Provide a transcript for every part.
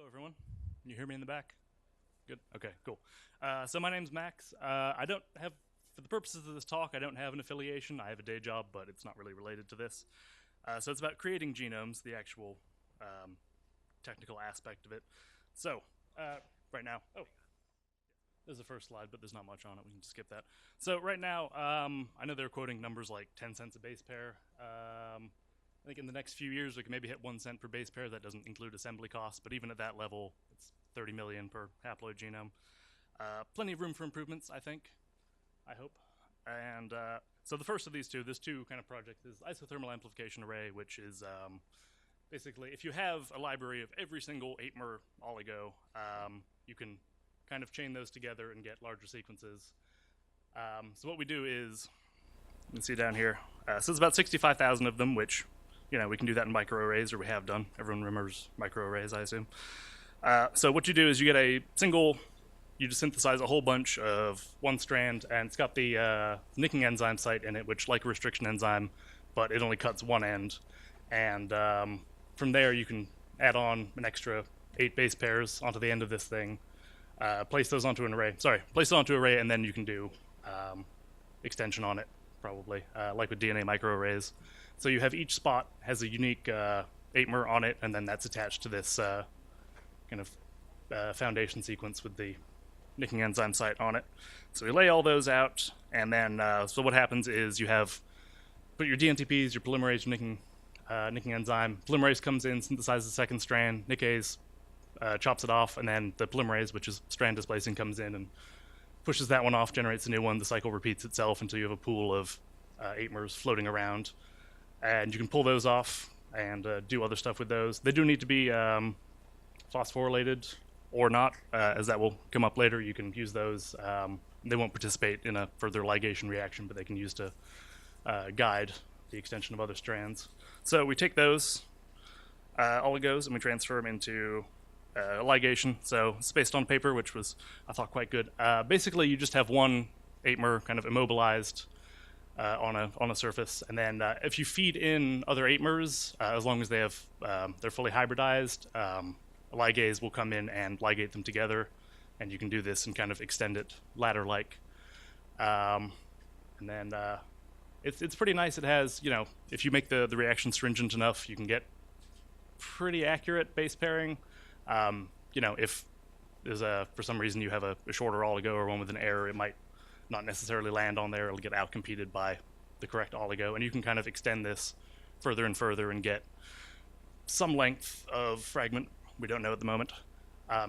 everyone. Can you hear me in the back? Good. Okay, cool. So my name's Max. I don't have, for the purposes of this talk, I don't have an affiliation. I have a day job, but it's not really related to this. So it's about creating genomes, the actual technical aspect of it. So right now, there's the first slide, but there's not much on it. We can just skip that. So right now, I know they're quoting numbers like 10 cents a base pair. I think in the next few years we can maybe hit 1 cent per base pair. That doesn't include assembly costs, but even at that level, it's 30 million per haploid genome. Plenty of room for improvements, I think. I hope. And so the first of these two, this two kind of project is Isothermal Amplification Array, which is basically if you have a library of every single 8-mer oligo, you can kind of chain those together and get larger sequences. So what we do is, you can see down here, so there's about 65,000 of them, which, you know, we can do that in microarrays, or we have done. Everyone remembers microarrays, I assume. So what you do is you get a single, you just synthesize a whole bunch of one strand, and it's got the nicking enzyme site in it, which like a restriction enzyme, but it only cuts one end. And from there you can add on an extra 8 base pairs onto the end of this thing, place those onto an array. Place it onto an array, and then you can do extension on it, probably, like with DNA microarrays. So you have each spot has a unique 8-mer on it, and then that's attached to this kind of foundation sequence with the nicking enzyme site on it. So we lay all those out, and then so what happens is you have put your DNTPs, your polymerase, your nicking enzyme. Polymerase comes in, synthesizes the second strand. Nickase chops it off, and then the polymerase, which is strand displacing, comes in and pushes that one off, generates a new one. The cycle repeats itself until you have a pool of 8-mers floating around. And you can pull those off and do other stuff with those. They do need to be phosphorylated or not, as that will come up later. You can use those. They won't participate in a further ligation reaction, but they can use to guide the extension of other strands. So we take those oligos and we transfer them into ligation. So it's based on paper, which was, I thought, quite good. Basically, you just have one 8-mer kind of immobilized on a surface, and then if you feed in other 8-mers, as long as they have they're fully hybridized, a ligase will come in and ligate them together, and you can do this and kind of extend it ladder-like. And then it's pretty nice. It has, you know, if you make the reaction stringent enough, you can get pretty accurate base pairing. You know, if there's for some reason you have a shorter oligo or one with an error, it might not necessarily land on there. It'll get outcompeted by the correct oligo, and you can kind of extend this further and further and get some length of fragment. We don't know at the moment.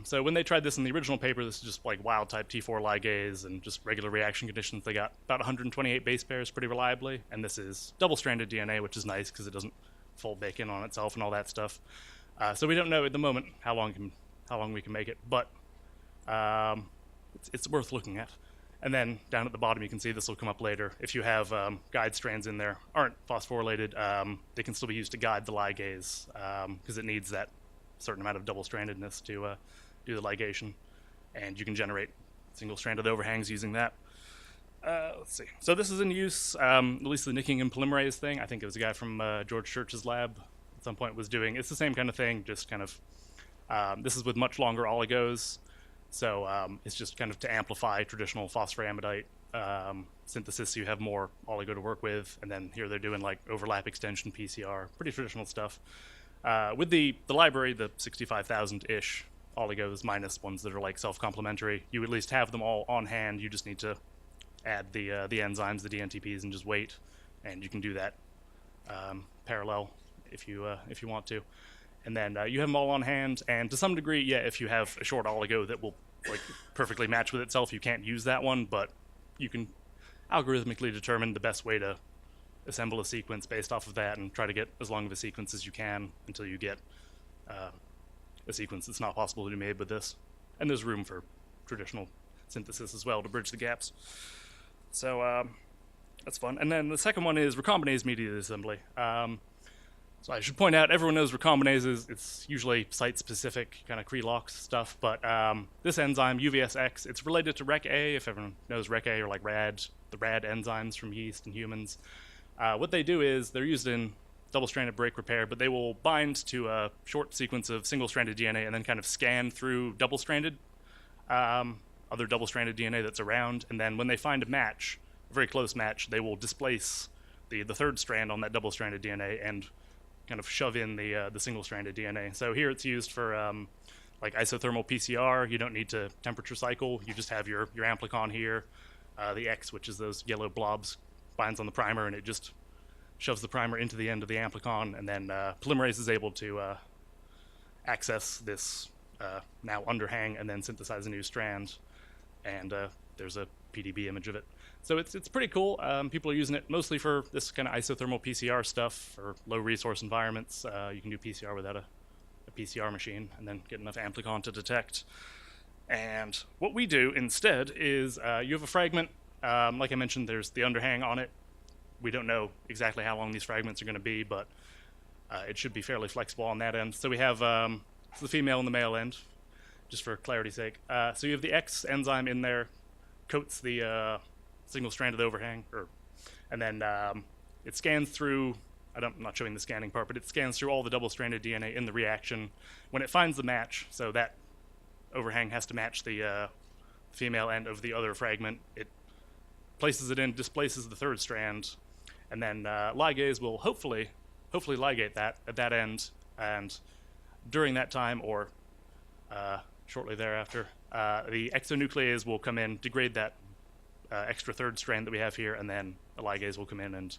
So when they tried this in the original paper, this is just like wild type T4 ligase and just regular reaction conditions. They got about 128 base pairs pretty reliably, and this is double-stranded DNA, which is nice because it doesn't fold back in on itself and all that stuff. So we don't know at the moment how long we can make it, but it's worth looking at. And then down at the bottom, you can see this will come up later. If you have guide strands in there, aren't phosphorylated, they can still be used to guide the ligase because it needs that certain amount of double-strandedness to do the ligation. And you can generate single-stranded overhangs using that. Let's see. So this is in use, at least the nicking and polymerase thing. I think it was a guy from George Church's lab at some point was doing. It's the same kind of thing, just kind of, this is with much longer oligos. So it's just kind of to amplify traditional phosphoramidite synthesis. You have more oligo to work with, and then here they're doing like overlap extension PCR, pretty traditional stuff. With the library, the 65,000-ish oligos minus ones that are like self-complementary, you at least have them all on hand. You just need to add the enzymes, the DNTPs, and just wait, and you can do that parallel if you want to. And then you have them all on hand, and to some degree, yeah, if you have a short oligo that will like perfectly match with itself, you can't use that one, but you can algorithmically determine the best way to assemble a sequence based off of that and try to get as long of a sequence as you can until you get a sequence that's not possible to be made with this. And there's room for traditional synthesis as well to bridge the gaps. So that's fun. And then the second one is Recombinase-mediated Assembly. So I should point out, everyone knows recombinases. It's usually site-specific kind of Krelok stuff, but this enzyme, UVSX, it's related to Rec-A, if everyone knows Rec-A, or like the RAD enzymes from yeast and humans. What they do is they're used in double-stranded break repair, but they will bind to a short sequence of single-stranded DNA and then kind of scan through double-stranded, other double-stranded DNA that's around. And then when they find a match, a very close match, they will displace the third strand on that double-stranded DNA and kind of shove in the single-stranded DNA. So here it's used for like isothermal PCR. You don't need to temperature cycle. You just have your amplicon here. The X, which is those yellow blobs, binds on the primer, and it just shoves the primer into the end of the amplicon, and then polymerase is able to access this now underhang and then synthesize a new strand, and there's a PDB image of it. So it's pretty cool. People are using it mostly for this kind of isothermal PCR stuff for low resource environments. You can do PCR without a PCR machine and then get enough amplicon to detect. And what we do instead is you have a fragment. Like I mentioned, there's the underhang on it. We don't know exactly how long these fragments are going to be, but it should be fairly flexible on that end. So we have the female and the male end, just for clarity's sake. So you have the X enzyme in there, coats the single-stranded overhang, and then it scans through. I'm not showing the scanning part, but it scans through all the double-stranded DNA in the reaction. When it finds the match, so that overhang has to match the female end of the other fragment, it places it in, displaces the third strand, and then ligase will hopefully ligate that at that end, and during that time or shortly thereafter, the exonuclease will come in, degrade that extra third strand that we have here, and then the ligase will come in and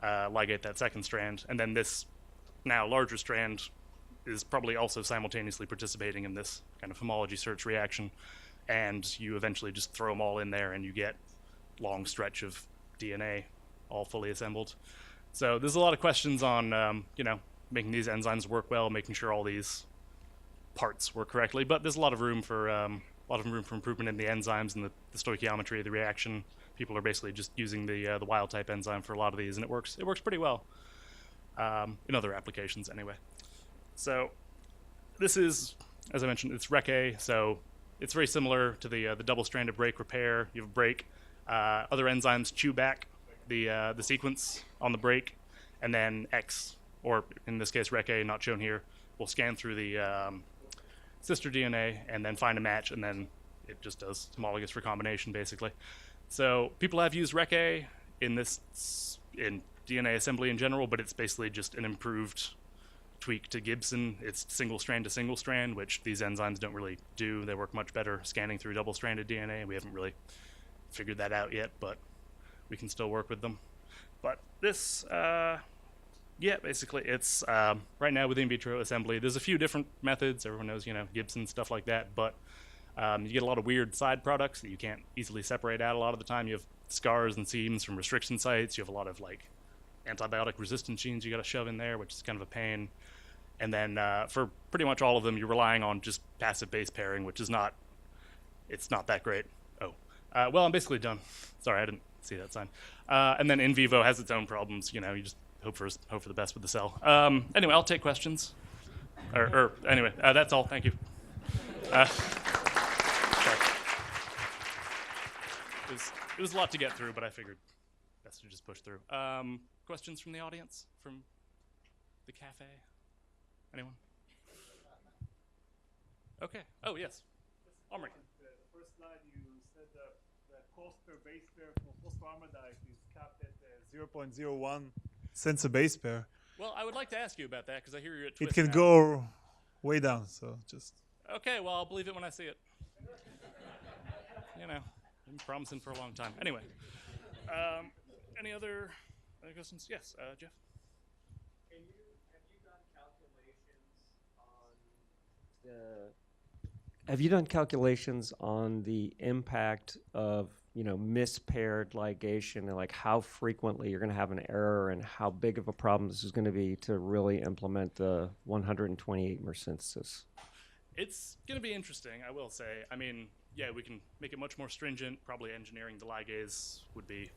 ligate that second strand, and then this now larger strand is probably also simultaneously participating in this kind of homology search reaction, and you eventually just throw them all in there and you get long stretch of DNA all fully assembled. So there's a lot of questions on making these enzymes work well, making sure all these parts work correctly, but there's a lot of room for improvement in the enzymes and the stoichiometry of the reaction. People are basically just using the wild type enzyme for a lot of these, and it works pretty well in other applications anyway. So this is, as I mentioned, it's Rec-A, so it's very similar to the double-stranded break repair. You have a break. Other enzymes chew back the sequence on the break, and then X, or in this case Rec-A, not shown here, will scan through the sister DNA and then find a match, and then it just does homologous recombination basically. So people have used Rec-A in DNA assembly in general, but it's basically just an improved tweak to Gibson. It's single strand to single strand, which these enzymes don't really do. They work much better scanning through double-stranded DNA. We haven't really figured that out yet, but we can still work with them. But this, basically it's right now with in vitro assembly. There's a few different methods. Everyone knows, Gibson, stuff like that, but you get a lot of weird side products that you can't easily separate out a lot of the time. You have scars and seams from restriction sites. You have a lot of antibiotic resistant genes you got to shove in there, which is kind of a pain. And then for pretty much all of them, you're relying on just passive base pairing, which is not that great. Well, I'm basically done. Sorry, I didn't see that sign. And then in vivo has its own problems. You just hope for the best with the cell. Anyway, I'll take questions. Anyway, that's all. Thank you. It was a lot to get through, but I figured best to just push through. Questions from the audience, from the cafe? Anyone? Okay. Oh, yes. Omri. The first slide, you said the cost per base pair for phosphoramidite is capped at 0.01 cents a base pair. Well, I would like to ask you about that because I hear you're at Twist It can now. go way down, so just... Okay, well, I'll believe it when I see it. Been promising for a long time. Anyway, any other questions? Yes, Jeff? Have you done calculations on the impact of mispaired ligation, and how frequently you're going to have an error, and how big of a problem this is going to be to really implement the 128-mer synthesis? It's going to be interesting, I will say. I mean, yeah, we can make it much more stringent. Probably engineering the ligase would be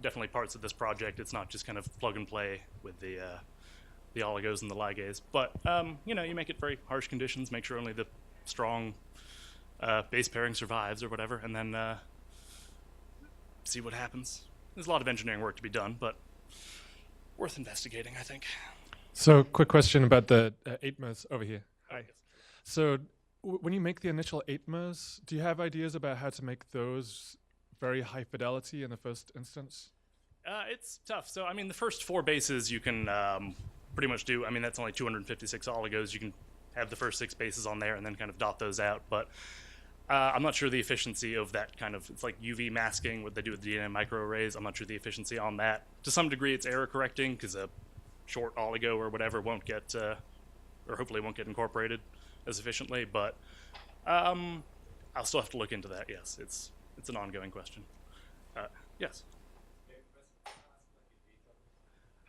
definitely parts of this project. It's not just kind of plug and play with the oligos and the ligase. But, you make it very harsh conditions, make sure only the strong base pairing survives or whatever, and then see what happens. There's a lot of engineering work to be done, but worth investigating, I think. So, quick question about the 8-mers over here. Hi. So, when you make the initial 8-mers, do you have ideas about how to make those very high fidelity in the first instance? It's tough. So, I mean, the first 4 bases you can pretty much do. I mean, that's only 256 oligos. You can have the first 6 bases on there and then kind of dot those out. But I'm not sure the efficiency of that kind of, it's like UV masking, what they do with DNA microarrays. I'm not sure the efficiency on that. To some degree, it's error correcting because a short oligo or whatever won't get, or hopefully won't get incorporated as efficiently. But I'll still have to look into that. Yes, it's an ongoing question. Yes.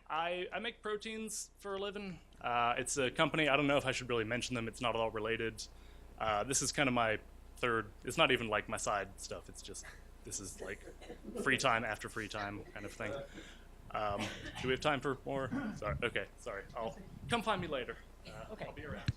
I make proteins for a living. It's a company, I don't know if I should really mention them, it's not at all related. This is kind of my third, it's not even like my side stuff, it's just, this is like free time after free time kind of thing. Do we have time for more? Sorry, okay, sorry. Come find me later. Okay. I'll be around.